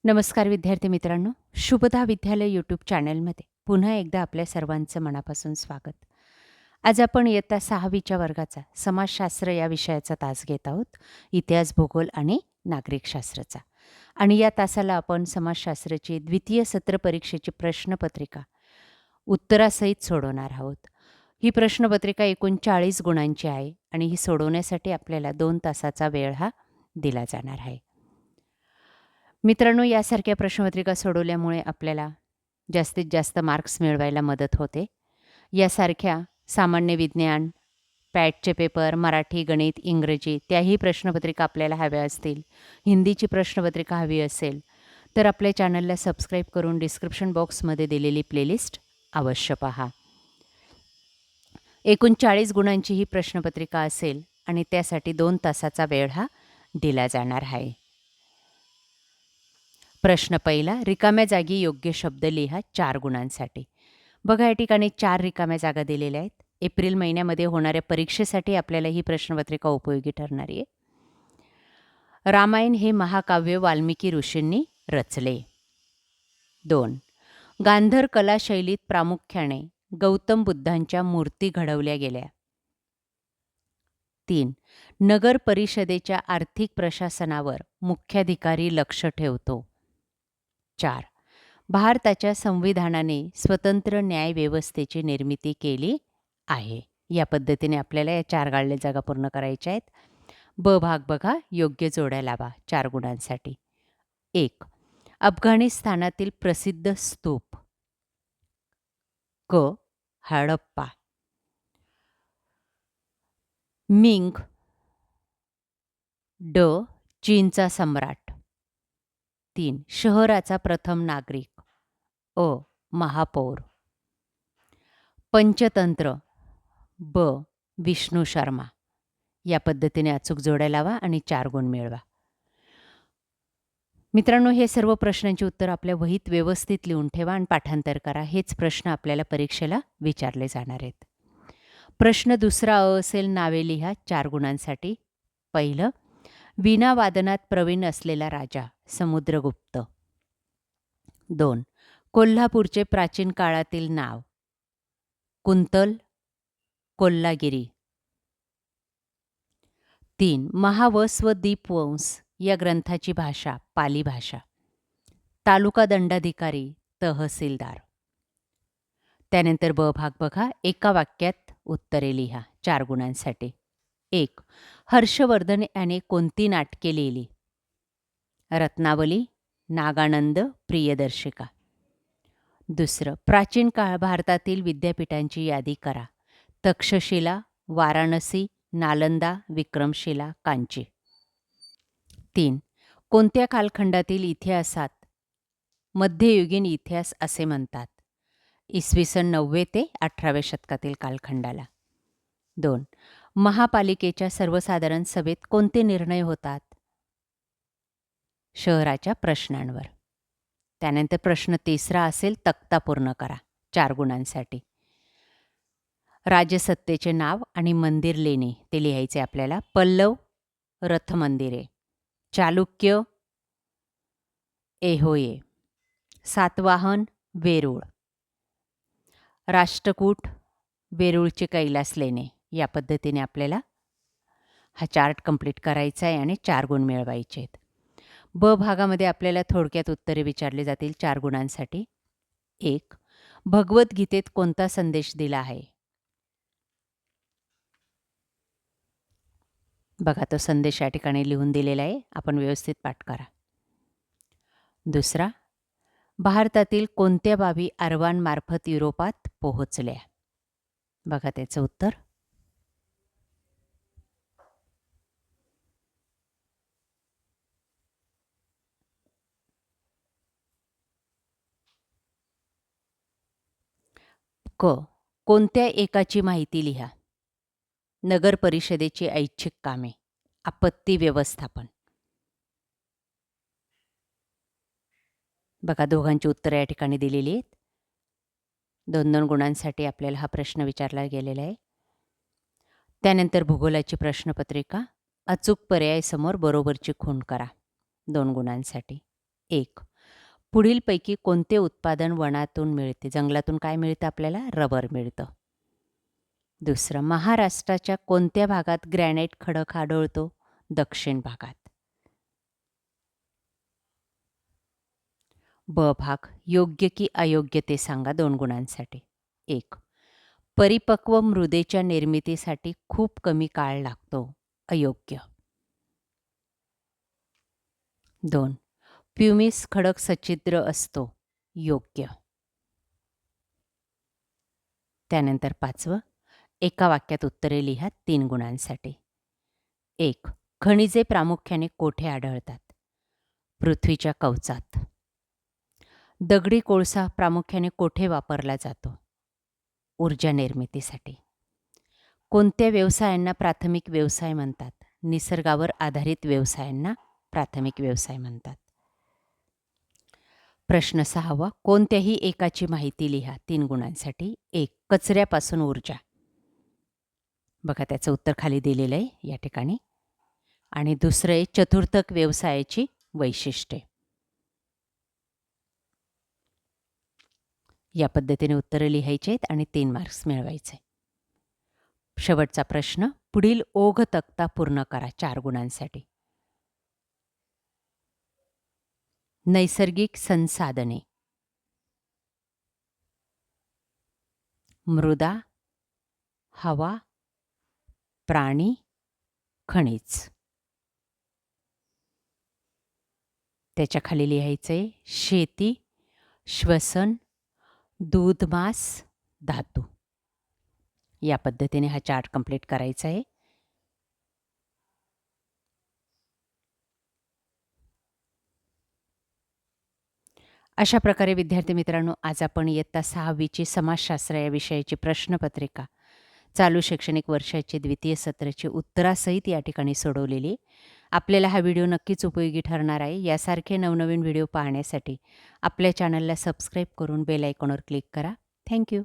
नमस्कार विद्यार्थी मित्रांनो, शुभदा विद्यालय यूट्यूब चॅनलमध्ये पुन्हा एकदा आपल्या सर्वांचं मनापासून स्वागत. आज आपण इयत्ता 6वीच्या वर्गाचा समाजशास्त्र या विषयाचा तास घेत आहोत. इतिहास, भूगोल आणि नागरिकशास्त्राचा. आणि या तासाला आपण समाजशास्त्राची द्वितीय सत्र परीक्षेची प्रश्नपत्रिका उत्तरासहित सोडवणार आहोत. ही प्रश्नपत्रिका एकूण 40 गुणांची आहे आणि ही सोडवण्यासाठी आपल्याला 2 तासाचा वेळ हा दिला जाणार आहे. मित्रांनो, यासारख्या प्रश्नपत्रिका सोडवल्यामुळे आपल्याला जास्तीत जास्त मार्क्स मिळवायला मदत होते. यासारख्या सामान्य विज्ञान, पॅटचे पेपर, मराठी, गणित, इंग्रजी त्याही प्रश्नपत्रिका आपल्याला हव्या असतील, हिंदीची प्रश्नपत्रिका हवी असेल, तर आपल्या चॅनलला सबस्क्राईब करून डिस्क्रिप्शन बॉक्समध्ये दिलेली प्लेलिस्ट अवश्य पहा. एकूण 40 गुणांची ही प्रश्नपत्रिका असेल आणि त्यासाठी 2 तासाचा वेळ हा दिला जाणार आहे. प्रश्न पहिला, रिकाम्या जागी योग्य शब्द लिहा 4 गुणांसाठी. बघा, या ठिकाणी 4 रिकाम्या जागा दिलेल्या आहेत. एप्रिल महिन्यामध्ये होणाऱ्या परीक्षेसाठी आपल्याला ही प्रश्नपत्रिका उपयोगी ठरणार आहे. रामायण हे महाकाव्य वाल्मिकी ऋषींनी रचले. 2. गांधार कला शैलीत प्रामुख्याने गौतम बुद्धांच्या मूर्ती घडवल्या गेल्या. 3. नगर परिषदेच्या आर्थिक प्रशासनावर मुख्याधिकारी लक्ष ठेवतो. 4. भारताच्या संविधानाने स्वतंत्र न्यायव्यवस्थेची निर्मिती केली आहे. या पद्धतीने आपल्याला या 4 गाळल्या जागा पूर्ण करायच्या आहेत. ब भाग बघा, योग्य जोड्या लावा 4 गुणांसाठी. 1. अफगाणिस्तानातील प्रसिद्ध स्तूप. क. हडप्पा. मिंग. ड. चीनचा सम्राट. 3. शहराचा प्रथम नागरिक. अ. महापौर. पंचतंत्र. ब. विष्णू शर्मा. या पद्धतीने अचूक जोड्या लावा आणि 4 गुण मिळवा. मित्रांनो, हे सर्व प्रश्नांची उत्तर आपल्या वहीत व्यवस्थित लिहून ठेवा आणि पाठांतर करा. हेच प्रश्न आपल्याला परीक्षेला विचारले जाणार आहेत. प्रश्न दुसरा अ असेल, नावे लिहा 4 गुणांसाठी. पहिलं, वीणा वादनात प्रवीण असलेला राजा समुद्रगुप्त. 2. कोल्हापूरचे प्राचीन काळातील नाव. कुंतल, कोल्हागिरी. 3. महावस व दीपवंस या ग्रंथाची भाषा पाली भाषा. तालुका दंडाधिकारी तहसीलदार. त्यानंतर ब भाग बघा, एका वाक्यात उत्तरे लिहा 4 गुणांसाठी. 1. हर्षवर्धन याने कोणती नाटके लिहिली? रत्नावली, नागानंद, प्रियदर्शिका. दुसरं, प्राचीन काळ भारतातील विद्यापीठांची यादी करा. तक्षशिला, वाराणसी, नालंदा, विक्रमशिला, कांची. 3. कोणत्या कालखंडातील इतिहासात मध्ययुगीन इतिहास असे म्हणतात? इसवी सन 90 ते 18व्या शतकातील कालखंडाला. 2. महापालिकेच्या सर्वसाधारण सभेत कोणते निर्णय होतात? शहराच्या प्रश्नांवर. त्यानंतर प्रश्न तिसरा असेल, तक्ता पूर्ण करा 4 गुणांसाठी. राजसत्तेचे नाव आणि मंदिर लेणी ते लिहायचे आपल्याला. पल्लव, रथ मंदिरे. चालुक्य, ऐहोळे. सातवाहन, वेरूळ. राष्ट्रकूट, वेरूळचे कैलास लेणे. या पद्धतीने आपल्याला हा चार्ट कंप्लीट करायचा आहे आणि 4 गुण मिळवायचे आहेत. ब भागामध्ये आपल्याला थोडक्यात उत्तरे विचारली जातील 4 गुणांसाठी. 1. भगवद्गीतेत कोणता संदेश दिला आहे? बघा, तो संदेश या ठिकाणी लिहून दिलेला आहे, आपण व्यवस्थित पाठ करा. दुसरा, भारतातील कोणत्या बाबी अरवांमार्फत युरोपात पोहोचल्या? बघा त्याचं उत्तर. क. कोणत्या एकाची माहिती लिहा? नगर परिषदेची ऐच्छिक कामे. आपत्ती व्यवस्थापन. बघा, दोघांची उत्तरं या ठिकाणी दिलेली आहेत. 2-2 गुणांसाठी आपल्याला हा प्रश्न विचारला गेलेला आहे. त्यानंतर भूगोलाची प्रश्नपत्रिका. अचूक पर्याय समोर बरोबरची खूण करा 2 गुणांसाठी. 1. पुढीलपैकी कोणते उत्पादन वनातून मिळते? जंगलातून काय मिळतं आपल्याला? रबर मिळतं. दुसरं, महाराष्ट्राच्या कोणत्या भागात ग्रॅनाइट खडक आढळतो? दक्षिण भागात. ब भाग, योग्य की अयोग्य ते सांगा 2 गुणांसाठी. 1. परिपक्व मृदेच्या निर्मितीसाठी खूप कमी काळ लागतो. अयोग्य. 2. प्युमिस खडक सच्छिद्र असतो. योग्य. त्यानंतर 5वं, एका वाक्यात उत्तरे लिहा 3 गुणांसाठी. 1. खनिजे प्रामुख्याने कोठे आढळतात? पृथ्वीच्या कवचात. दगडी कोळसा प्रामुख्याने कोठे वापरला जातो? ऊर्जा निर्मितीसाठी. कोणत्या व्यवसायांना प्राथमिक व्यवसाय म्हणतात? निसर्गावर आधारित व्यवसायांना प्राथमिक व्यवसाय म्हणतात. प्रश्न 6वा, कोणत्याही एकाची माहिती लिहा 3 गुणांसाठी. 1. कचऱ्यापासून ऊर्जा. बघा त्याचं उत्तर खाली दिलेलं आहे या ठिकाणी. आणि दुसरं आहे चतुर्थक व्यवसायाची वैशिष्ट्ये. या पद्धतीने उत्तरं लिहायची आहेत आणि 3 मार्क्स मिळवायचे. शेवटचा प्रश्न, पुढील ओघ तक्ता पूर्ण करा 4 गुणांसाठी. नैसर्गिक संसाधने, मृदा, हवा, प्राणी, खनिज. त्याच्या खाली लिहायचे शेती, श्वसन, दूध, मांस, धातू. या पद्धतीने हा चार्ट कंप्लीट करायचा आहे. अशा प्रकारे विद्यार्थी मित्रांनो, आज आपण इयत्ता 6वीची समाजशास्त्र या विषयाची प्रश्नपत्रिका चालू शैक्षणिक वर्षाची द्वितीय सत्राची उत्तरासहित या ठिकाणी सोडवलेली. आपल्याला हा व्हिडिओ नक्कीच उपयोगी ठरणार आहे. यासारखे नवनवीन व्हिडिओ पाहण्यासाठी आपल्या चॅनलला सबस्क्राईब करून बेल आयकॉनवर क्लिक करा. थँक्यू.